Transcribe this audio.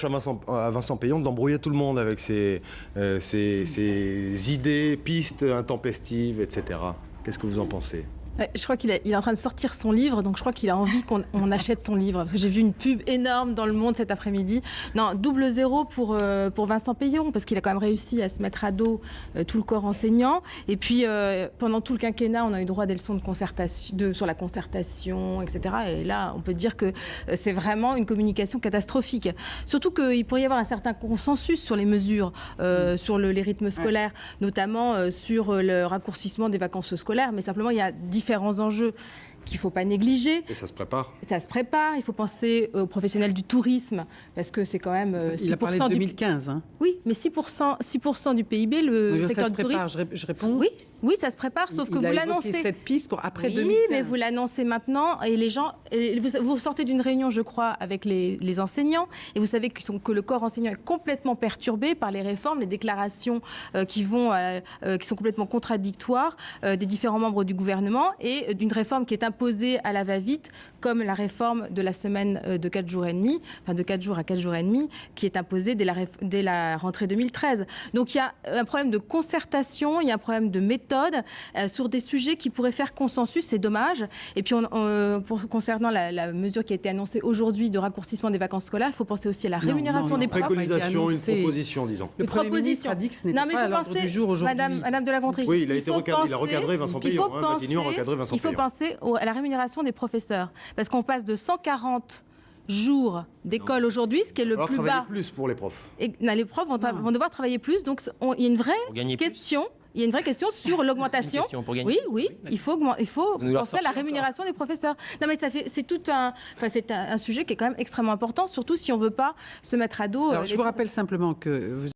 À Vincent Payon d'embrouiller tout le monde avec ses idées, pistes intempestives, etc. Qu'est-ce que vous en pensez ? Ouais, je crois qu'il est en train de sortir son livre, donc je crois qu'il a envie qu'on achète son livre. Parce que j'ai vu une pub énorme dans Le Monde cet après-midi. Non, 0 pour Vincent Payon, parce qu'il a quand même réussi à se mettre à dos tout le corps enseignant. Et puis, pendant tout le quinquennat, on a eu droit à des leçons de concertation, sur la concertation, etc. Et là, on peut dire que c'est vraiment une communication catastrophique. Surtout qu'il pourrait y avoir un certain consensus sur les mesures, sur les rythmes scolaires, notamment sur le raccourcissement des vacances scolaires. Mais simplement, il y a différents enjeux qu'il ne faut pas négliger. Et ça se prépare ? Ça se prépare. Il faut penser aux professionnels du tourisme, parce que c'est quand même 6% Il a parlé de 2015. Hein. Oui, mais 6% du PIB, le secteur du tourisme. Je réponds. Oui, ça se prépare, sauf que vous l'annoncez. Il a évoqué cette piste pour après 2015. Oui, mais vous l'annoncez maintenant, et les gens... Vous sortez d'une réunion, je crois, avec les enseignants, et vous savez que le corps enseignant est complètement perturbé par les réformes, les déclarations qui sont complètement contradictoires des différents membres du gouvernement, et d'une réforme qui est imposée à la va-vite, comme la réforme de la semaine de 4 jours et demi, enfin de 4 jours à 4 jours et demi, qui est imposée dès la rentrée 2013. Donc il y a un problème de concertation, il y a un problème de méthode sur des sujets qui pourraient faire consensus, c'est dommage. Et puis concernant la mesure qui a été annoncée aujourd'hui de raccourcissement des vacances scolaires, il faut penser aussi à la rémunération des profs. Une préconisation, une proposition, disons. Le Premier ministre a dit que ce n'était pas à l'ordre du jour aujourd'hui. Madame de la Gontrie, oui, il a recadré Vincent Payon. Matignon a recadré Vincent Payon. Il faut penser à la rémunération des professeurs, parce qu'on passe de 140 jours d'école aujourd'hui, ce qui est le plus bas. Travailler plus pour les profs. Et, les profs vont devoir travailler plus, donc il y a une vraie question. Il y a une vraie question sur l'augmentation. Oui, il faut penser à la rémunération des professeurs. Non, mais c'est un sujet qui est quand même extrêmement important, surtout si on ne veut pas se mettre à dos. Alors, je vous rappelle simplement que vous